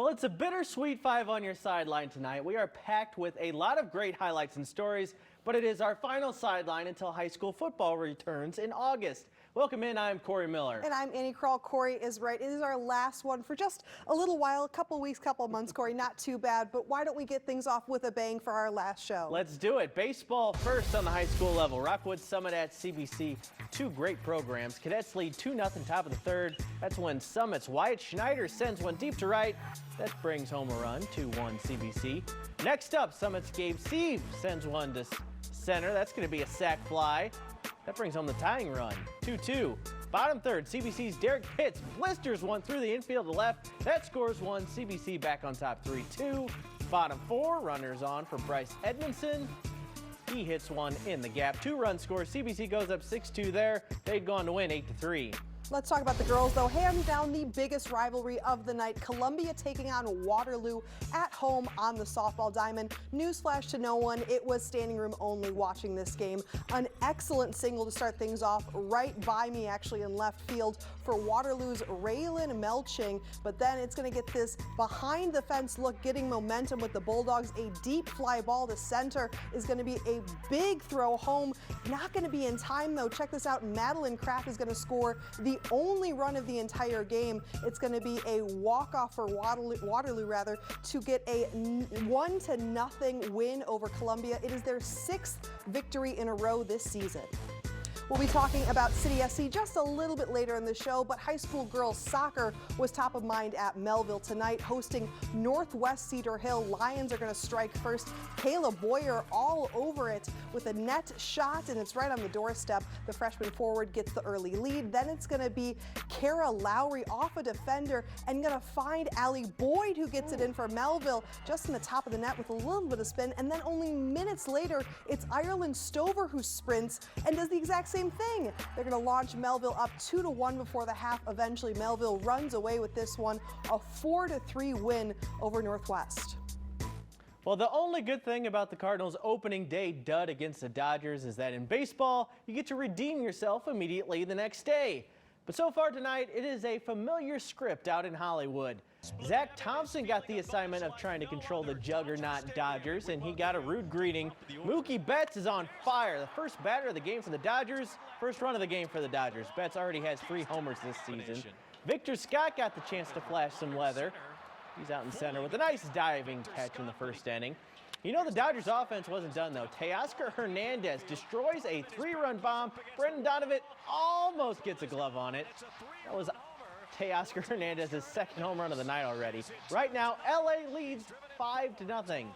Well, it's a bittersweet 5 on your sideline tonight. We are packed with a lot of great highlights and stories, but it is our final sideline until high school football returns in August. Welcome in, I'm Corey Miller. And I'm Annie Kroll. Corey is right. It is our last one for just a little while, a couple weeks, couple months, Corey. Not too bad, but why don't we get things off with a bang for our last show? Let's do it. Baseball first on the high school level. Rockwood Summit at CBC. Two great programs. Cadets lead 2-0 top of the third. That's when Summit's Wyatt Schneider sends one deep to right. That brings home a run, 2-1 CBC. Next up, Summit's Gabe Sieve sends one to center. That's going to be a sac fly. That brings home the tying run, 2-2. Bottom third, CBC's Derek Pitts blisters one through the infield to left. That scores one. CBC back on top, 3-2. Bottom four, runners on for Bryce Edmondson. He hits one in the gap. 2-run score. CBC goes up 6-2 there. They'd gone to win 8-3. Let's talk about the girls, though. Hands down, the biggest rivalry of the night. Columbia taking on Waterloo at home on the softball diamond. Newsflash to no one, it was standing room only watching this game. An excellent single to start things off right by me, actually, in left field for Waterloo's Raylan Melching. But then it's going to get this behind the fence look, getting momentum with the Bulldogs. A deep fly ball to center is going to be a big throw home. Not going to be in time, though. Check this out. Madeline Kraft is going to score the only run of the entire game. It's going to be a walk-off for Waterloo to get a 1-0 win over Columbia. It is their 6th victory in a row this season. We'll be talking about City SC just a little bit later in the show, but high school girls soccer was top of mind at Melville tonight, hosting Northwest Cedar Hill. Lions are going to strike first. Kayla Boyer all over it with a net shot, and it's right on the doorstep. The freshman forward gets the early lead. Then it's going to be Kara Lowry off a defender and going to find Allie Boyd, who gets it in for Melville just in the top of the net with a little bit of spin. And then only minutes later, it's Ireland Stover who sprints and does the exact same thing. They're going to launch Melville up 2-1 before the half. Eventually, Melville runs away with this one, a 4-3 win over Northwest. Well, the only good thing about the Cardinals' opening day dud against the Dodgers is that in baseball, you get to redeem yourself immediately the next day. But so far tonight, it is a familiar script out in Hollywood. Zach Thompson got the assignment of trying to control the juggernaut Dodgers, and he got a rude greeting. Mookie Betts is on fire. The first batter of the game for the Dodgers, first run of the game for the Dodgers. Betts already has 3 homers this season. Victor Scott got the chance to flash some weather. He's out in center with a nice diving catch in the first inning. You know the Dodgers offense wasn't done, though. Teoscar Hernandez destroys a 3-run bomb. Brendan Donovan almost gets a glove on it. That was Teoscar Hernandez's 2nd home run of the night already. Right now, LA leads 5-0.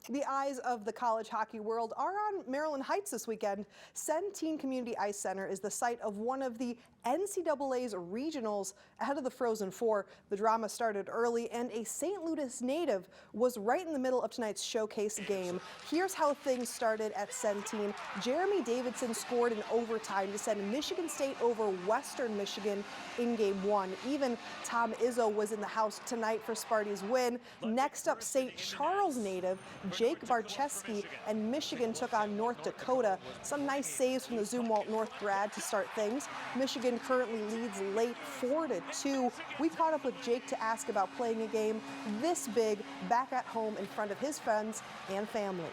The eyes of the college hockey world are on Maryland Heights this weekend. Centene Community Ice Center is the site of one of the NCAA's regionals ahead of the Frozen Four. The drama started early, and a St. Louis native was right in the middle of tonight's showcase game. Here's how things started at Centene. Jeremy Davidson scored in overtime to send Michigan State over Western Michigan in Game 1. Even Tom Izzo was in the house tonight for Sparty's win. Next up, St. Charles native Jake Barczewski and Michigan took on North Dakota. Some nice saves from the Zumwalt North grad to start things. Michigan currently leads late 4-2. We caught up with Jake to ask about playing a game this big back at home in front of his friends and family.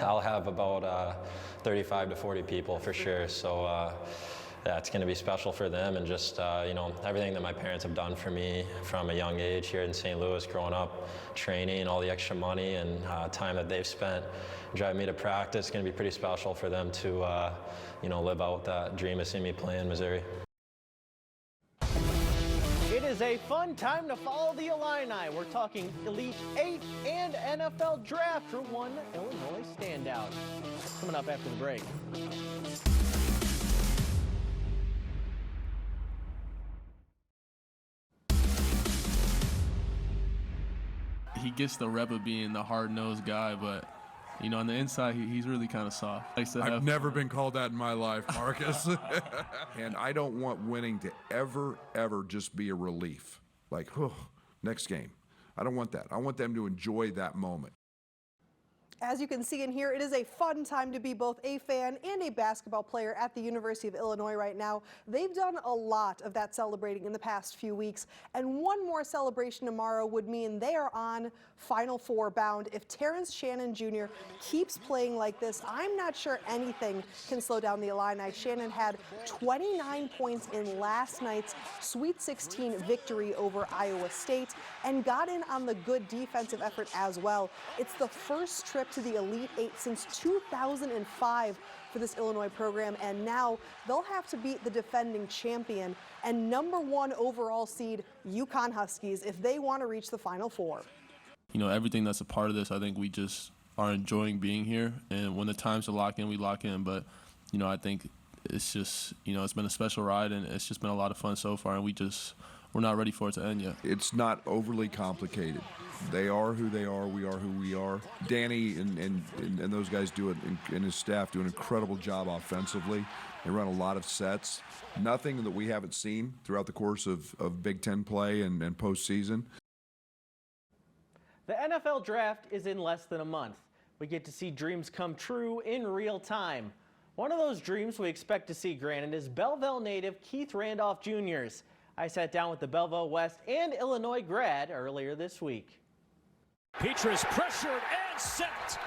I'll have about 35 to 40 people for sure. So yeah, it's going to be special for them, and just you know, everything that my parents have done for me from a young age here in St. Louis, growing up, training, all the extra money and time that they've spent driving me to practice. It's going to be pretty special for them to you know, live out that dream of seeing me play in Missouri. It is a fun time to follow the Illini. We're talking Elite 8 and NFL Draft for one Illinois standout. Coming up after the break. He gets the rep of being the hard-nosed guy, but you know, on the inside, he's really kind of soft. I've never been called that in my life, Marcus. And I don't want winning to ever just be a relief. Like, oh, next game. I don't want that. I want them to enjoy that moment. As you can see in here, it is a fun time to be both a fan and a basketball player at the University of Illinois right now. They've done a lot of that celebrating in the past few weeks, and one more celebration tomorrow would mean they are on Final Four bound. If Terrence Shannon Jr. keeps playing like this, I'm not sure anything can slow down the Illini. Shannon had 29 points in last night's Sweet 16 victory over Iowa State and got in on the good defensive effort as well. It's the first trip to the Elite Eight since 2005 for this Illinois program, and now they'll have to beat the defending champion and #1 overall seed UConn Huskies if they want to reach the Final Four. You know, everything that's a part of this, I think we just are enjoying being here, and when the time's to lock in, we lock in. But, you know, I think it's just, you know, it's been a special ride, and it's just been a lot of fun so far, and we're not ready for it to end yet. It's not overly complicated. They are who they are. We are who we are. Danny and those guys do it, and his staff do an incredible job offensively. They run a lot of sets. Nothing that we haven't seen throughout the course of Big Ten play and postseason. The NFL draft is in less than a month. We get to see dreams come true in real time. One of those dreams we expect to see granted is Belleville native Keith Randolph Jr.'s. I sat down with the Belleville West and Illinois grad earlier this week. Petrus pressured and set.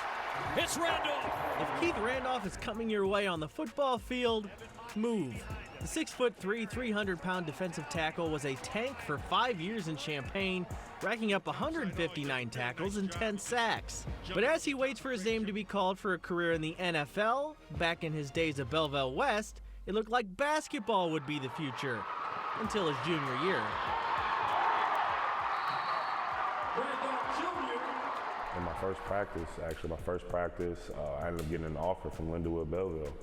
It's Randolph. If Keith Randolph is coming your way on the football field, move. The 6'3", 300-pound defensive tackle was a tank for 5 years in Champaign, racking up 159 tackles and 10 sacks. But as he waits for his name to be called for a career in the NFL, back in his days at Belleville West, it looked like basketball would be the future. Until his junior year. In my first practice, I ended up getting an offer from Lindenwood Belleville.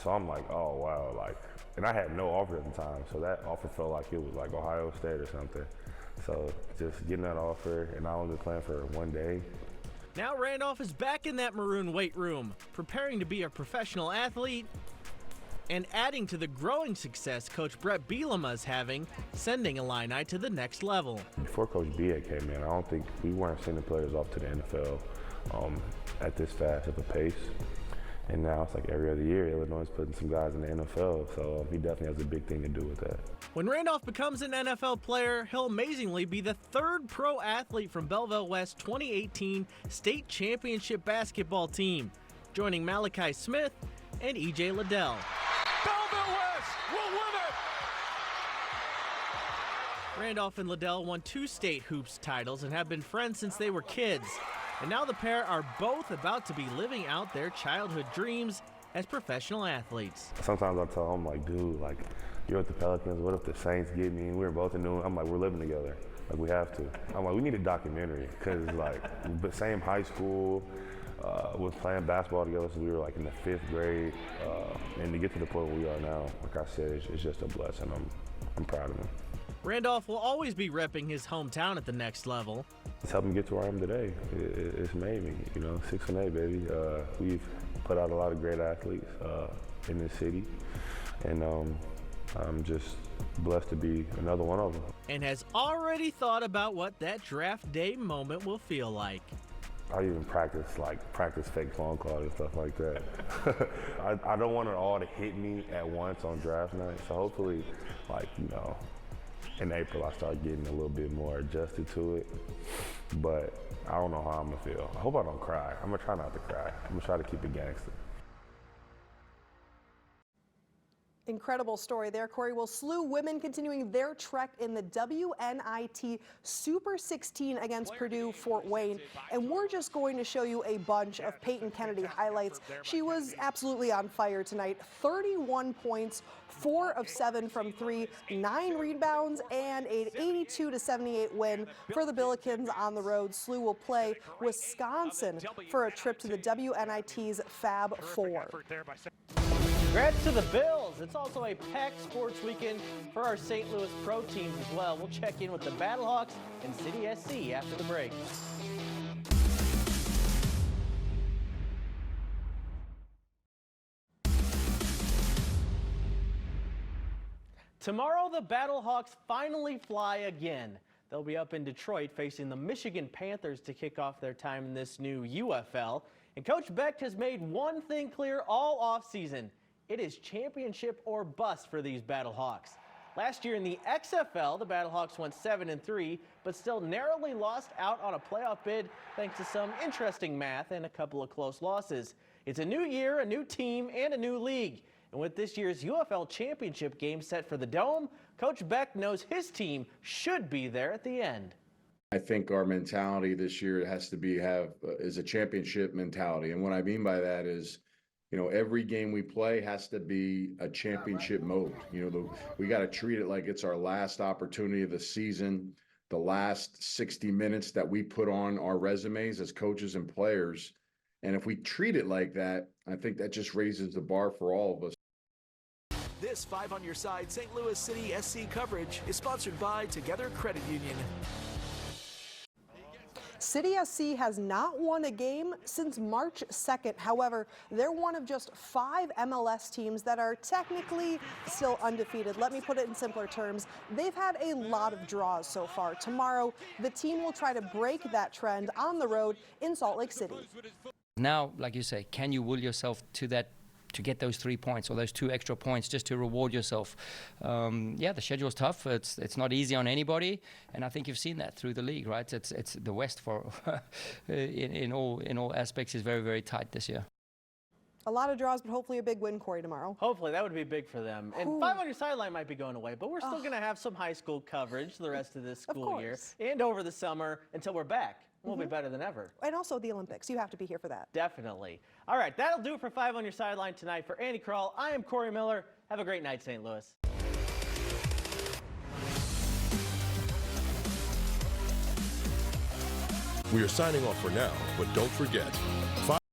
So I'm like, oh wow, like, and I had no offer at the time, so that offer felt like it was like Ohio State or something. So just getting that offer, and I only playing for one day. Now Randolph is back in that maroon weight room, preparing to be a professional athlete, and adding to the growing success Coach Brett Bielema is having, sending Illini to the next level. Before Coach Bia came in, I don't think we weren't sending players off to the NFL at this fast of a pace. And now it's like every other year, Illinois is putting some guys in the NFL, so he definitely has a big thing to do with that. When Randolph becomes an NFL player, he'll amazingly be the third pro athlete from Belleville West 2018 state championship basketball team, joining Malachi Smith and E.J. Liddell. Belleville West will win it. Randolph and Liddell won 2 state hoops titles and have been friends since they were kids. And now the pair are both about to be living out their childhood dreams as professional athletes. Sometimes I tell them, like, dude, like, you're with the Pelicans, what if the Saints get me? And we're both in New. I'm like, we're living together. Like, we have to. I'm like, we need a documentary, because, like, the same high school, was playing basketball together since we were, like, in the 5th grade. And to get to the point where we are now, like I said, it's just a blessing. I'm proud of him. Randolph will always be repping his hometown at the next level. It's helped me get to where I am today. It's made me, 6-8, baby. We've put out a lot of great athletes in this city, and I'm just blessed to be another one of them. And has already thought about what that draft day moment will feel like. I even practice fake phone calls and stuff like that. I don't want it all to hit me at once on draft night, so hopefully, in April I start getting a little bit more adjusted to it, but I don't know how I'm gonna feel. I hope I don't cry. I'm gonna try not to cry. I'm gonna try to keep it gangster. Incredible story there, Corey. Well, SLU women continuing their trek in the WNIT Super 16 against Purdue Fort Wayne. And we're just going to show you a bunch of Peyton Kennedy highlights. She was absolutely on fire tonight. 31 points, 4 of 7 from 3, 9 rebounds, and an 82-78 win for the Billikens on the road. SLU will play Wisconsin for a trip to the WNIT's Fab Four. Congrats to the Bills. It's also a packed sports weekend for our St. Louis pro teams as well. We'll check in with the Battlehawks and City SC after the break. Tomorrow, the Battlehawks finally fly again. They'll be up in Detroit facing the Michigan Panthers to kick off their time in this new UFL. And Coach Beck has made one thing clear all offseason. It is championship or bust for these Battlehawks. Last year in the XFL, the Battlehawks went 7-3, but still narrowly lost out on a playoff bid thanks to some interesting math and a couple of close losses. It's a new year, a new team, and a new league. And with this year's UFL championship game set for the Dome, Coach Beck knows his team should be there at the end. I think our mentality this year has to be is a championship mentality. And what I mean by that is, every game we play has to be a championship mode. We got to treat it like it's our last opportunity of the season, the last 60 minutes that we put on our resumes as coaches and players. And if we treat it like that, I think that just raises the bar for all of us. This 5 on Your Side St. Louis City SC coverage is sponsored by Together Credit Union. City SC has not won a game since March 2nd. However, they're one of just 5 MLS teams that are technically still undefeated. Let me put it in simpler terms. They've had a lot of draws so far. Tomorrow, the team will try to break that trend on the road in Salt Lake City. Now, like you say, can you will yourself to that, to get those 3 points or those 2 extra points just to reward yourself? Yeah, the schedule's tough. It's not easy on anybody, and I think you've seen that through the league, right? It's the West for in all aspects is very, very tight this year. A lot of draws, but hopefully a big win, Corey, tomorrow. Hopefully, that would be big for them. And 5 on Your Sideline might be going away, but we're still going to have some high school coverage the rest of this school year and over the summer until we're back. We'll be better than ever. And also the Olympics. You have to be here for that. Definitely. All right, that'll do it for 5 on Your Sideline tonight. For Andy Kroll, I am Corey Miller. Have a great night, St. Louis. We are signing off for now, but don't forget,